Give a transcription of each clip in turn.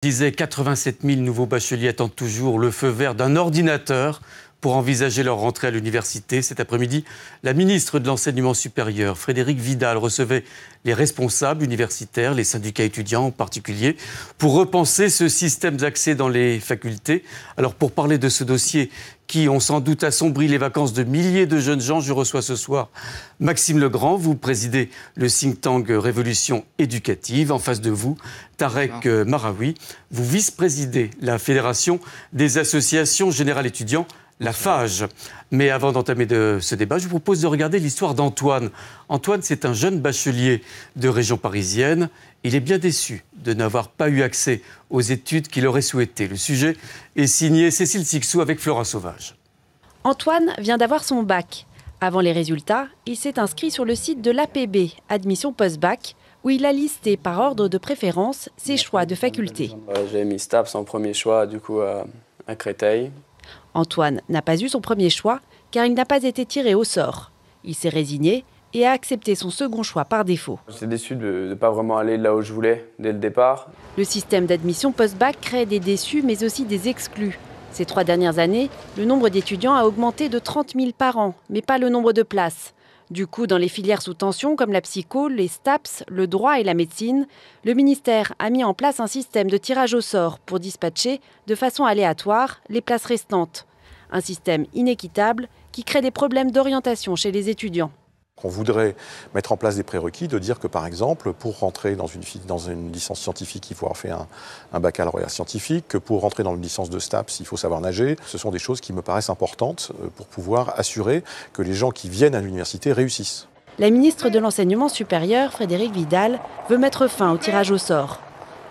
Disait 87 000 nouveaux bacheliers attendent toujours le feu vert d'un ordinateur pour envisager leur rentrée à l'université. Cet après-midi, la ministre de l'Enseignement supérieur, Frédérique Vidal, recevait les responsables universitaires, les syndicats étudiants en particulier, pour repenser ce système d'accès dans les facultés. Alors pour parler de ce dossier qui ont sans doute assombri les vacances de milliers de jeunes gens, je reçois ce soir Maxime Legrand. Vous présidez le think tank Révolution éducative. En face de vous, Tarek Maraoui. Vous vice-présidez la Fédération des associations générales étudiants, la FAGE. Mais avant d'entamer ce débat, je vous propose de regarder l'histoire d'Antoine. Antoine, c'est un jeune bachelier de région parisienne. Il est bien déçu de n'avoir pas eu accès aux études qu'il aurait souhaitées. Le sujet est signé Cécile Sixou avec Flora Sauvage. Antoine vient d'avoir son bac. Avant les résultats, il s'est inscrit sur le site de l'APB, Admission Post-Bac, où il a listé par ordre de préférence ses choix de faculté. J'ai mis STAPS en premier choix, du coup à Créteil. Antoine n'a pas eu son premier choix car il n'a pas été tiré au sort. Il s'est résigné et a accepté son second choix par défaut. J'étais déçu de ne pas vraiment aller là où je voulais dès le départ. Le système d'admission post-bac crée des déçus mais aussi des exclus. Ces 3 dernières années, le nombre d'étudiants a augmenté de 30 000 par an, mais pas le nombre de places. Du coup, dans les filières sous tension comme la psycho, les STAPS, le droit et la médecine, le ministère a mis en place un système de tirage au sort pour dispatcher de façon aléatoire les places restantes. Un système inéquitable qui crée des problèmes d'orientation chez les étudiants. On voudrait mettre en place des prérequis, de dire que par exemple, pour rentrer dans une licence scientifique, il faut avoir fait un baccalauréat scientifique, que pour rentrer dans une licence de STAPS, il faut savoir nager. Ce sont des choses qui me paraissent importantes pour pouvoir assurer que les gens qui viennent à l'université réussissent. La ministre de l'Enseignement supérieur, Frédérique Vidal, veut mettre fin au tirage au sort.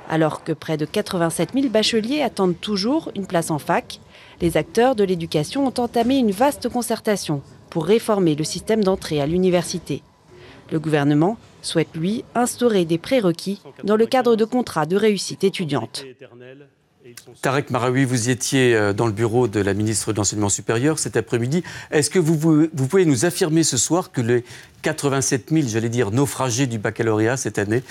Alors que près de 87 000 bacheliers attendent toujours une place en fac, les acteurs de l'éducation ont entamé une vaste concertation pour réformer le système d'entrée à l'université. Le gouvernement souhaite, lui, instaurer des prérequis dans le cadre de contrats de réussite étudiante. Tarek Maraoui, vous étiez dans le bureau de la ministre de l'Enseignement supérieur cet après-midi. Est-ce que vous pouvez nous affirmer ce soir que les 87 000, j'allais dire, naufragés du baccalauréat cette année,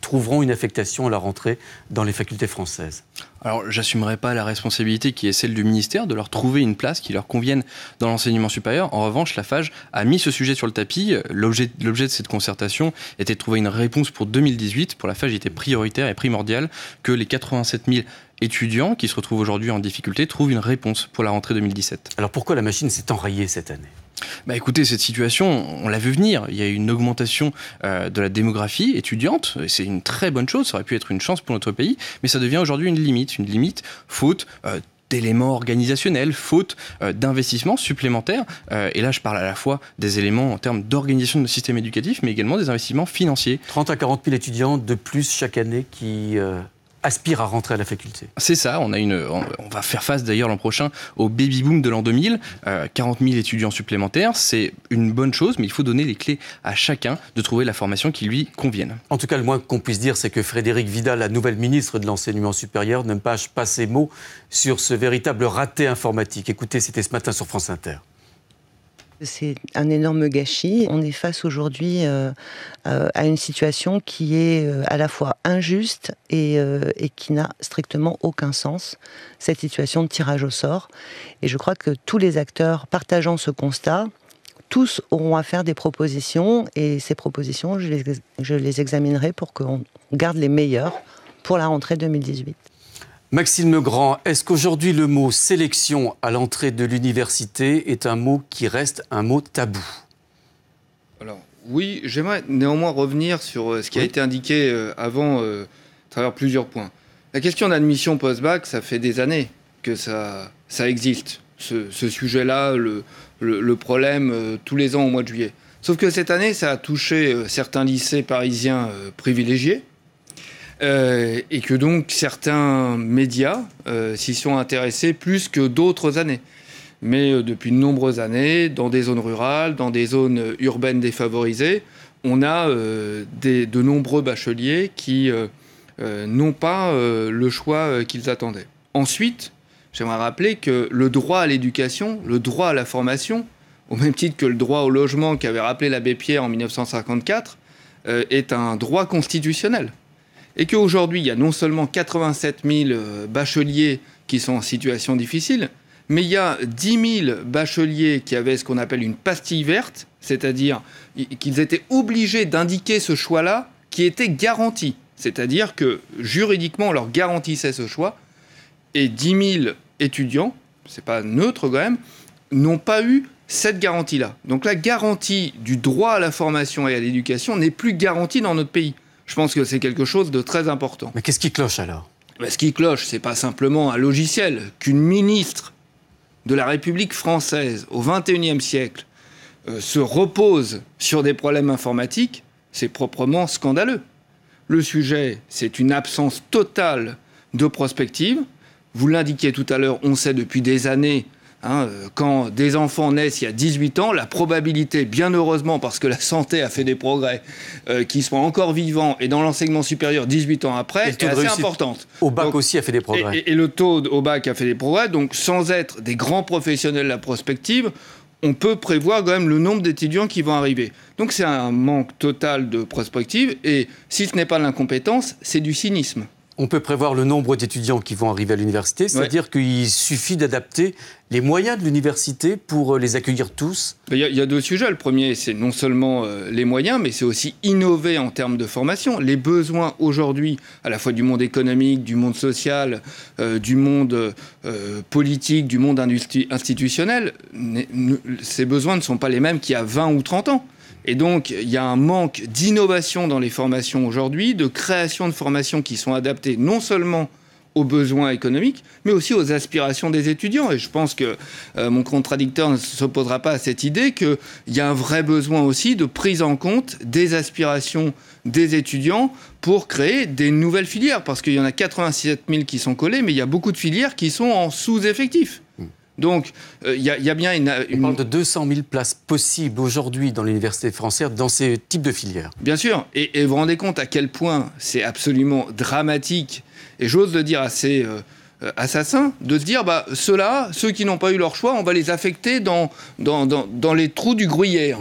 trouveront une affectation à la rentrée dans les facultés françaises ? Alors, j'assumerai pas la responsabilité qui est celle du ministère de leur trouver une place qui leur convienne dans l'enseignement supérieur. En revanche, la FAGE a mis ce sujet sur le tapis. L'objet de cette concertation était de trouver une réponse pour 2018. Pour la FAGE, il était prioritaire et primordial que les 87 000 étudiants qui se retrouvent aujourd'hui en difficulté trouvent une réponse pour la rentrée 2017. Alors pourquoi la machine s'est enrayée cette année ? Écoutez, cette situation, on l'a vu venir. Il y a eu une augmentation de la démographie étudiante. C'est une très bonne chose, ça aurait pu être une chance pour notre pays, mais ça devient aujourd'hui une limite faute d'éléments organisationnels, faute d'investissements supplémentaires. Et là, je parle à la fois des éléments en termes d'organisation de notre système éducatif, mais également des investissements financiers. 30 à 40 000 étudiants de plus chaque année qui aspirent à rentrer à la faculté. C'est ça, on va faire face d'ailleurs l'an prochain au baby-boom de l'an 2000. 40 000 étudiants supplémentaires, c'est une bonne chose, mais il faut donner les clés à chacun de trouver la formation qui lui convienne. En tout cas, le moins qu'on puisse dire, c'est que Frédérique Vidal, la nouvelle ministre de l'Enseignement supérieur, ne mâche pas ses mots sur ce véritable raté informatique. Écoutez, c'était ce matin sur France Inter. C'est un énorme gâchis. On est face aujourd'hui à une situation qui est à la fois injuste et qui n'a strictement aucun sens, cette situation de tirage au sort. Et je crois que tous les acteurs partageant ce constat, tous auront à faire des propositions, et ces propositions, je les examinerai pour qu'on garde les meilleures pour la rentrée 2018. Maxime Legrand, est-ce qu'aujourd'hui le mot « sélection » à l'entrée de l'université est un mot qui reste un mot tabou ? Alors, oui, j'aimerais néanmoins revenir sur ce qui a été indiqué avant, à travers plusieurs points. La question d'admission post-bac, ça fait des années que ça existe. Ce sujet-là, le problème, tous les ans au mois de juillet. Sauf que cette année, ça a touché certains lycées parisiens privilégiés, et que donc certains médias s'y sont intéressés plus que d'autres années. Mais depuis de nombreuses années, dans des zones rurales, dans des zones urbaines défavorisées, on a de nombreux bacheliers qui n'ont pas le choix qu'ils attendaient. Ensuite, j'aimerais rappeler que le droit à l'éducation, le droit à la formation, au même titre que le droit au logement qu'avait rappelé l'abbé Pierre en 1954, est un droit constitutionnel. et qu'aujourd'hui, il y a non seulement 87 000 bacheliers qui sont en situation difficile, mais il y a 10 000 bacheliers qui avaient ce qu'on appelle une pastille verte, c'est-à-dire qu'ils étaient obligés d'indiquer ce choix-là qui était garanti. C'est-à-dire que juridiquement, on leur garantissait ce choix, et 10 000 étudiants, c'est pas neutre quand même, n'ont pas eu cette garantie-là. Donc la garantie du droit à la formation et à l'éducation n'est plus garantie dans notre pays. Je pense que c'est quelque chose de très important. Mais qu'est-ce qui cloche alors ? Ce qui cloche, c'est pas simplement un logiciel. Qu'une ministre de la République française au XXIe siècle se repose sur des problèmes informatiques, c'est proprement scandaleux. Le sujet, c'est une absence totale de prospective. Vous l'indiquiez tout à l'heure, on sait depuis des années, quand des enfants naissent il y a 18 ans, la probabilité, bien heureusement, parce que la santé a fait des progrès, qu'ils soient encore vivants et dans l'enseignement supérieur 18 ans après, est assez importante. Au bac aussi a fait des progrès. Et le taux au bac a fait des progrès. Donc, sans être des grands professionnels de la prospective, on peut prévoir quand même le nombre d'étudiants qui vont arriver. Donc, c'est un manque total de prospective. Et si ce n'est pas de l'incompétence, c'est du cynisme. On peut prévoir le nombre d'étudiants qui vont arriver à l'université, c'est-à-dire qu'il suffit d'adapter les moyens de l'université pour les accueillir tous. Il y a deux sujets. Le premier, c'est non seulement les moyens, mais c'est aussi innover en termes de formation. Les besoins aujourd'hui, à la fois du monde économique, du monde social, du monde politique, du monde institutionnel, ces besoins ne sont pas les mêmes qu'il y a 20 ou 30 ans. Et donc, il y a un manque d'innovation dans les formations aujourd'hui, de création de formations qui sont adaptées non seulement aux besoins économiques, mais aussi aux aspirations des étudiants. Et je pense que mon contradicteur ne s'opposera pas à cette idée qu'il y a un vrai besoin aussi de prise en compte des aspirations des étudiants pour créer des nouvelles filières. Parce qu'il y en a 87 000 qui sont collées, mais il y a beaucoup de filières qui sont en sous-effectif. Donc, il y a bien On parle de 200 000 places possibles aujourd'hui dans l'université française dans ces types de filières. Bien sûr. Et vous vous rendez compte à quel point c'est absolument dramatique, et j'ose le dire assez assassin, de se dire, ceux qui n'ont pas eu leur choix, on va les affecter dans les trous du gruyère.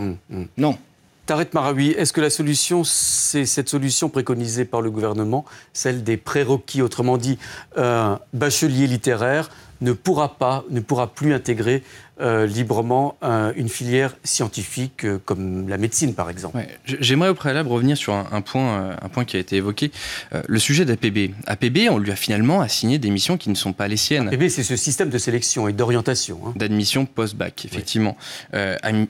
Non. Taret Maraoui, est-ce que la solution, c'est cette solution préconisée par le gouvernement, celle des prérequis, autrement dit, un bachelier littéraire ne pourra plus intégrer librement une filière scientifique comme la médecine, par exemple. Ouais, j'aimerais au préalable revenir sur un point qui a été évoqué, le sujet d'APB. APB, on lui a finalement assigné des missions qui ne sont pas les siennes. APB, c'est ce système de sélection et d'orientation. D'admission post-bac, effectivement. Oui.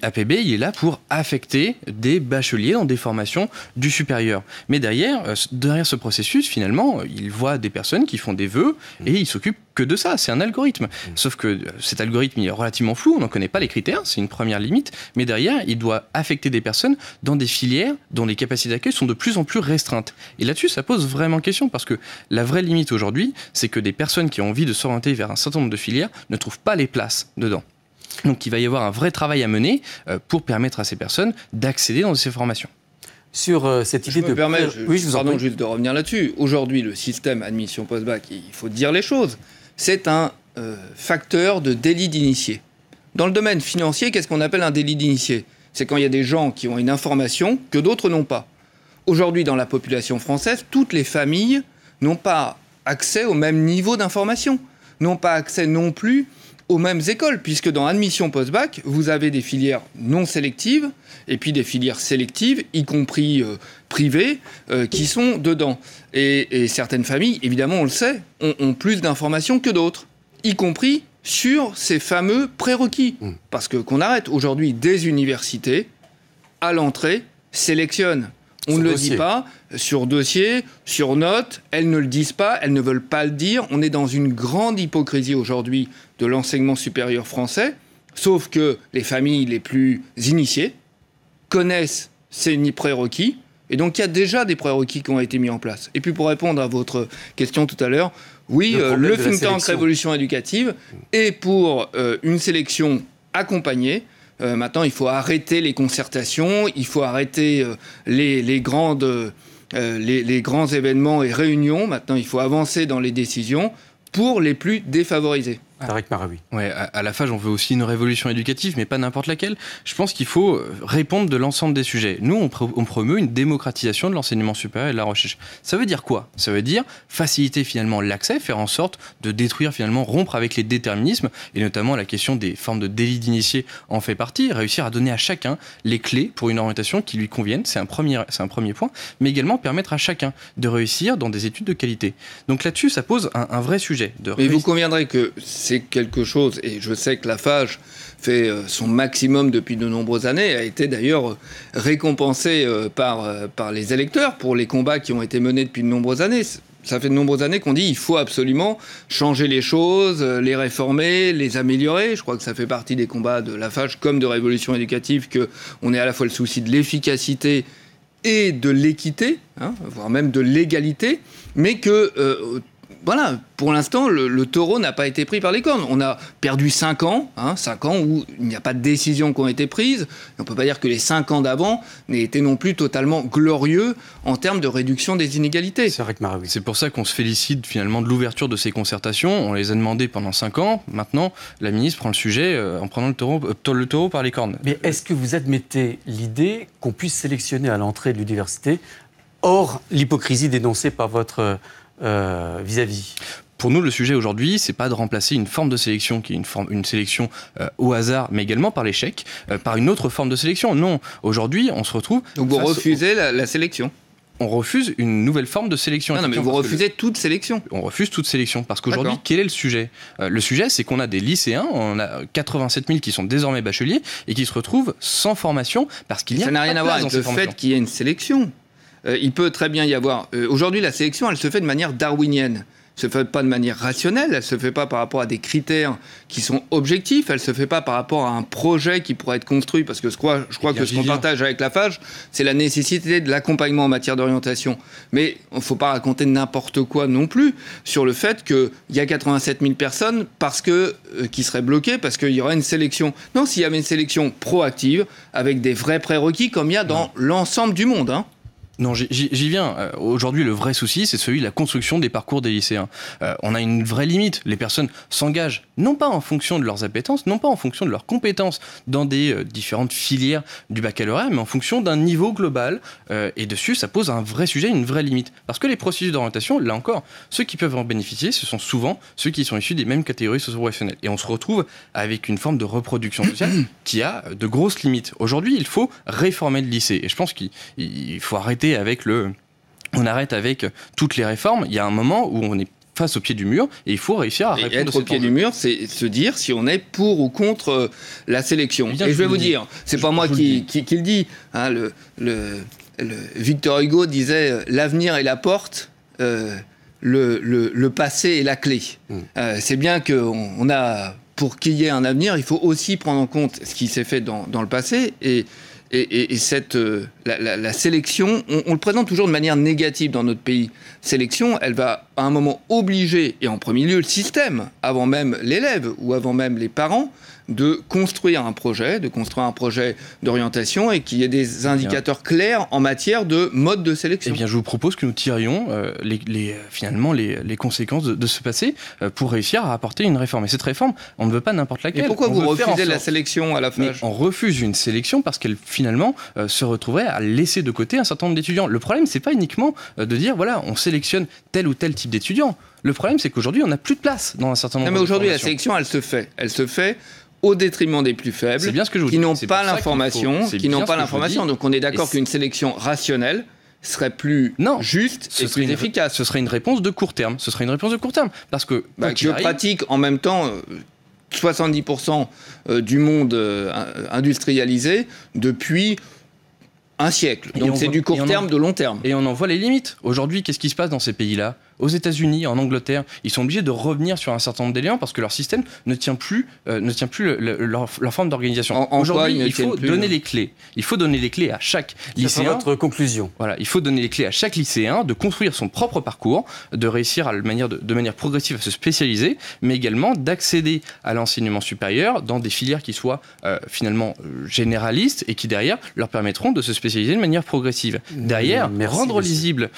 APB, il est là pour affecter des bacheliers dans des formations du supérieur. Mais derrière ce processus, finalement, il voit des personnes qui font des vœux et il s'occupe que de ça. C'est un algorithme. Sauf que cet algorithme, il est relativement flou, on n'en connaît pas les critères, c'est une première limite, mais derrière, il doit affecter des personnes dans des filières dont les capacités d'accueil sont de plus en plus restreintes. Et là-dessus, ça pose vraiment question, parce que la vraie limite aujourd'hui, c'est que des personnes qui ont envie de s'orienter vers un certain nombre de filières ne trouvent pas les places dedans. Donc il va y avoir un vrai travail à mener pour permettre à ces personnes d'accéder dans ces formations. Sur cette idée de... Pardon, juste de revenir là-dessus. Aujourd'hui, le système admission post-bac, il faut dire les choses, c'est un facteur de délit d'initié. Dans le domaine financier, qu'est-ce qu'on appelle un délit d'initié ? C'est quand il y a des gens qui ont une information que d'autres n'ont pas. Aujourd'hui, dans la population française, toutes les familles n'ont pas accès au même niveau d'information, n'ont pas accès non plus aux mêmes écoles, puisque dans admission post-bac, vous avez des filières non sélectives et puis des filières sélectives, y compris privées, qui sont dedans. Et certaines familles, évidemment, on le sait, ont plus d'informations que d'autres, y compris sur ces fameux prérequis. Parce que qu'on arrête aujourd'hui, des universités, à l'entrée, sélectionnent. On ne le dit pas, sur dossier, sur note, elles ne le disent pas, elles ne veulent pas le dire. On est dans une grande hypocrisie aujourd'hui de l'enseignement supérieur français, sauf que les familles les plus initiées connaissent ces prérequis, et donc il y a déjà des prérequis qui ont été mis en place. Et puis pour répondre à votre question tout à l'heure, oui, le think tank Révolution éducative est pour une sélection accompagnée. Maintenant, il faut arrêter les concertations, il faut arrêter les grands événements et réunions. Maintenant, il faut avancer dans les décisions pour les plus défavorisés. Tarek Maraoui. Ouais, à la FAGE, on veut aussi une révolution éducative, mais pas n'importe laquelle. Je pense qu'il faut répondre de l'ensemble des sujets. Nous, on promeut une démocratisation de l'enseignement supérieur et de la recherche. Ça veut dire quoi ? Ça veut dire faciliter finalement l'accès, faire en sorte de détruire finalement, rompre avec les déterminismes, et notamment la question des formes de délit d'initié en fait partie, réussir à donner à chacun les clés pour une orientation qui lui convienne, c'est un premier point, mais également permettre à chacun de réussir dans des études de qualité. Donc là-dessus, ça pose un vrai sujet. Mais vous conviendrez que c'est quelque chose, et je sais que la FAGE fait son maximum depuis de nombreuses années, a été d'ailleurs récompensée par les électeurs pour les combats qui ont été menés depuis de nombreuses années. Ça fait de nombreuses années qu'on dit qu'il faut absolument changer les choses, les réformer, les améliorer. Je crois que ça fait partie des combats de la FAGE comme de Révolution éducative, qu'on ait à la fois le souci de l'efficacité et de l'équité, voire même de l'égalité, mais que... voilà, pour l'instant, le taureau n'a pas été pris par les cornes. On a perdu 5 ans, 5 ans où il n'y a pas de décisions qui ont été prises. On ne peut pas dire que les 5 ans d'avant n'aient été non plus totalement glorieux en termes de réduction des inégalités. C'est pour ça qu'on se félicite finalement de l'ouverture de ces concertations. On les a demandées pendant 5 ans. Maintenant, la ministre prend le sujet en prenant le taureau par les cornes. Mais est-ce que vous admettez l'idée qu'on puisse sélectionner à l'entrée de l'université, hors l'hypocrisie dénoncée par votre... vis-à-vis. Pour nous, le sujet aujourd'hui, c'est pas de remplacer une forme de sélection qui est une sélection au hasard, mais également par l'échec, par une autre forme de sélection. Non, aujourd'hui, on se retrouve... Donc vous refusez la sélection ? On refuse une nouvelle forme de sélection. Non, mais vous refusez toute sélection. On refuse toute sélection, parce qu'aujourd'hui, quel est le sujet ? Le sujet, c'est qu'on a des lycéens, on a 87 000 qui sont désormais bacheliers, et qui se retrouvent sans formation, parce qu'il y a... Ça n'a rien à voir avec le fait qu'il y ait une sélection. Il peut très bien y avoir... aujourd'hui, la sélection, elle se fait de manière darwinienne. Elle ne se fait pas de manière rationnelle, elle ne se fait pas par rapport à des critères qui sont objectifs, elle ne se fait pas par rapport à un projet qui pourrait être construit, parce que je crois que ce qu'on partage avec la FAGE, c'est la nécessité de l'accompagnement en matière d'orientation. Mais il ne faut pas raconter n'importe quoi non plus sur le fait qu'il y a 87 000 personnes qui seraient bloquées parce qu'il y aurait une sélection. Non, s'il y avait une sélection proactive, avec des vrais prérequis, comme il y a dans l'ensemble du monde, Non, j'y viens. Aujourd'hui, le vrai souci, c'est celui de la construction des parcours des lycéens. On a une vraie limite. Les personnes s'engagent, non pas en fonction de leurs appétences, non pas en fonction de leurs compétences dans des différentes filières du baccalauréat, mais en fonction d'un niveau global. Et dessus, ça pose un vrai sujet, une vraie limite. Parce que les processus d'orientation, là encore, ceux qui peuvent en bénéficier, ce sont souvent ceux qui sont issus des mêmes catégories socio-professionnelles. Et on se retrouve avec une forme de reproduction sociale qui a de grosses limites. Aujourd'hui, il faut réformer le lycée. Et je pense qu'il faut arrêter on arrête avec toutes les réformes. Il y a un moment où on est face au pied du mur et il faut réussir à répondre. Et être au pied du mur, c'est se dire si on est pour ou contre la sélection. Et je vais vous dire, c'est pas moi qui le dis. Victor Hugo disait l'avenir est la porte, le passé est la clé. C'est bien qu'on a, pour qu'il y ait un avenir, il faut aussi prendre en compte ce qui s'est fait dans le passé et la sélection, on le présente toujours de manière négative dans notre pays. Sélection, elle va à un moment obliger, et en premier lieu le système, avant même l'élève ou avant même les parents, de construire un projet d'orientation et qu'il y ait des indicateurs clairs en matière de mode de sélection. Eh bien, je vous propose que nous tirions finalement les conséquences de ce passé pour réussir à apporter une réforme. Et cette réforme, on ne veut pas n'importe laquelle. Et pourquoi vous refusez la sélection à la FAGE ? On refuse une sélection parce qu'elle finalement se retrouverait à laisser de côté un certain nombre d'étudiants. Le problème, c'est pas uniquement de dire voilà, on sélectionne tel ou tel type d'étudiants. Le problème, c'est qu'aujourd'hui, on n'a plus de place dans un certain nombre de formations. Mais aujourd'hui, la sélection, elle se fait au détriment des plus faibles, qui n'ont pas l'information, Donc on est d'accord qu'une sélection rationnelle serait plus juste et plus efficace. Ce serait une réponse de court terme. Parce que je pratique en même temps 70% du monde industrialisé depuis un siècle. Donc c'est du court terme, de long terme. Et on en voit les limites. Aujourd'hui, qu'est-ce qui se passe dans ces pays-là ? Aux États-Unis, en Angleterre, ils sont obligés de revenir sur un certain nombre d'éléments parce que leur système ne tient plus leur forme d'organisation. Aujourd'hui, il faut donner les clés. Il faut donner les clés à chaque lycéen. C'est votre conclusion. Voilà, il faut donner les clés à chaque lycéen de construire son propre parcours, de réussir de manière progressive à se spécialiser, mais également d'accéder à l'enseignement supérieur dans des filières qui soient finalement généralistes et qui derrière leur permettront de se spécialiser de manière progressive. Derrière, rendre lisible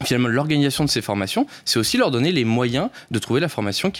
finalement l'organisation de ces formations, c'est aussi leur donner les moyens de trouver la formation qui